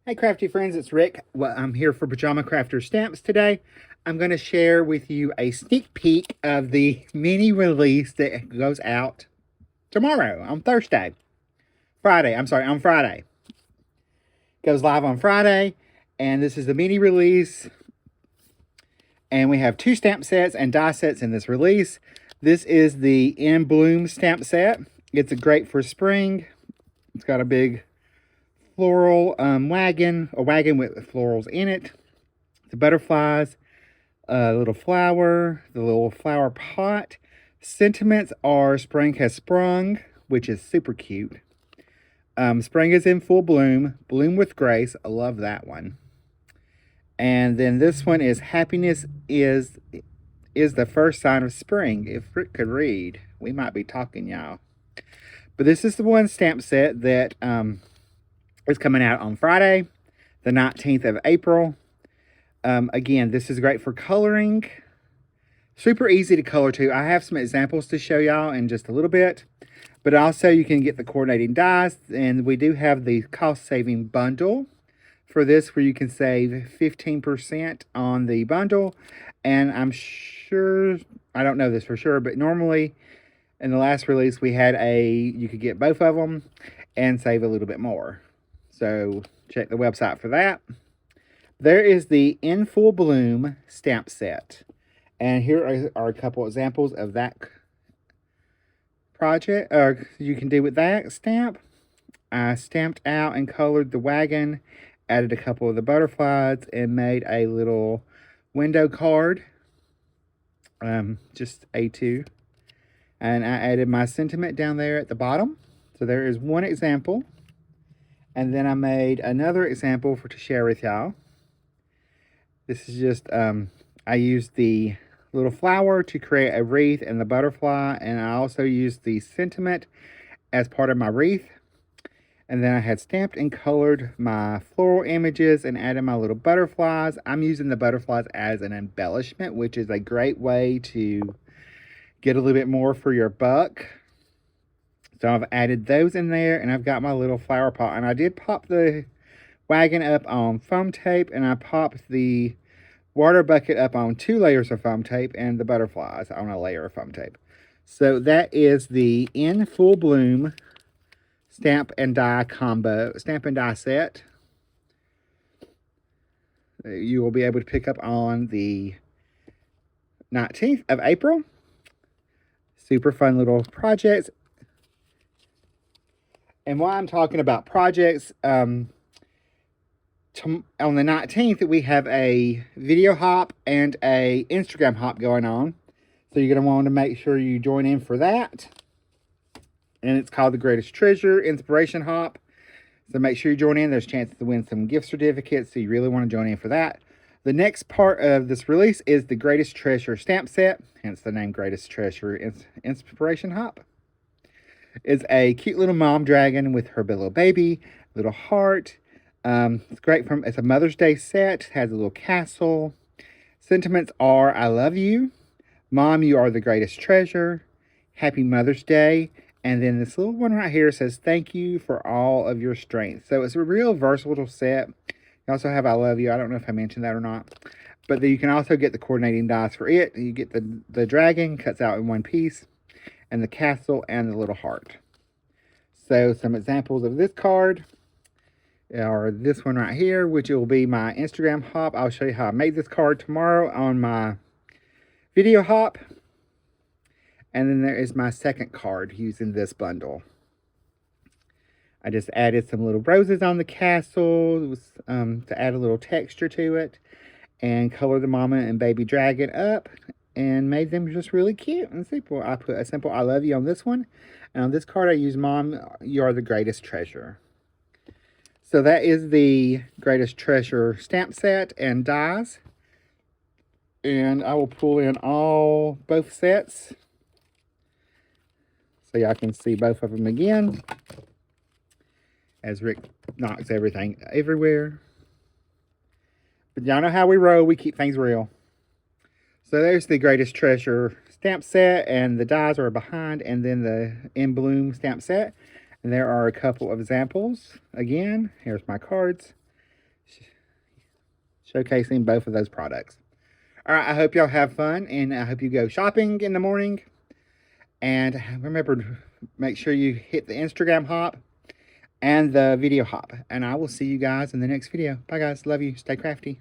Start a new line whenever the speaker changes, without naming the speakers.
Hey crafty friends, it's Rick. Well, I'm here for Pajama Crafter Stamps today. I'm going to share with you a sneak peek of the mini release that goes out tomorrow on Thursday. On Friday. Goes live on Friday, and this is the mini release. And we have 2 stamp sets and die sets in this release. This is the In Bloom stamp set. It's great for spring. It's got a big floral wagon, a wagon with florals in it, the butterflies, a little flower, the little flower pot. Sentiments are spring has sprung, which is super cute. Spring is in full bloom, bloom with grace. I love that one. And then this one is happiness is the first sign of spring. If Rick could read, we might be talking, y'all. But this is the one stamp set that is coming out on Friday, the 19th of April. Again, this is great for coloring. Super easy to color too. I have some examples to show y'all in just a little bit. But also you can get the coordinating dies. And we do have the cost-saving bundle for this where you can save 15% on the bundle. And I'm sure, I don't know this for sure, but normally in the last release we had you could get both of them and save a little bit more. So check the website for that. There is the In Full Bloom stamp set. And here are a couple examples of that project, or you can do with that stamp. I stamped out and colored the wagon, added a couple of the butterflies, and made a little window card, just A2. And I added my sentiment down there at the bottom. So there is one example. And then I made another example to share with y'all. This is just, I used the little flower to create a wreath and the butterfly. And I also used the sentiment as part of my wreath. And then I had stamped and colored my floral images and added my little butterflies. I'm using the butterflies as an embellishment, which is a great way to get a little bit more for your buck. So I've added those in there, and I've got my little flower pot. And I did pop the wagon up on foam tape, and I popped the water bucket up on 2 layers of foam tape and the butterflies on a layer of foam tape. So that is the In Full Bloom stamp and die set. You will be able to pick up on the 19th of April. Super fun little projects. And while I'm talking about projects, on the 19th, we have a video hop and a Instagram hop going on. So you're going to want to make sure you join in for that. And it's called the Greatest Treasure Inspiration Hop. So make sure you join in. There's chances to win some gift certificates. So you really want to join in for that. The next part of this release is the Greatest Treasure stamp set. Hence the name Greatest Treasure Inspiration Hop. It's a cute little mom dragon with her little baby, little heart. It's great it's a Mother's Day set. It has a little castle. Sentiments are, I love you. Mom, you are the greatest treasure. Happy Mother's Day. And then this little one right here says, thank you for all of your strength. So it's a real versatile set. You also have I love you. I don't know if I mentioned that or not. But you can also get the coordinating dies for it. You get the dragon, cuts out in one piece, and the castle and the little heart. So some examples of this card are this one right here, which will be my Instagram hop. I'll show you how I made this card tomorrow on my video hop. And then there is my second card using this bundle. I just added some little roses on the castle to add a little texture to it, and colored the mama and baby dragon up and made them just really cute and simple. I put a simple I love you on this one. And on this card I use Mom, you are the greatest treasure. So that is the Greatest Treasure stamp set and dies. And I will pull in both sets so y'all can see both of them again as Rick knocks everything everywhere. But y'all know how we roll. We keep things real. So there's the Greatest Treasure stamp set, and the dies are behind, and then the In Bloom stamp set. And there are a couple of examples. Again, here's my cards. showcasing both of those products. All right, I hope y'all have fun, and I hope you go shopping in the morning. And remember, make sure you hit the Instagram hop and the video hop. And I will see you guys in the next video. Bye, guys. Love you. Stay crafty.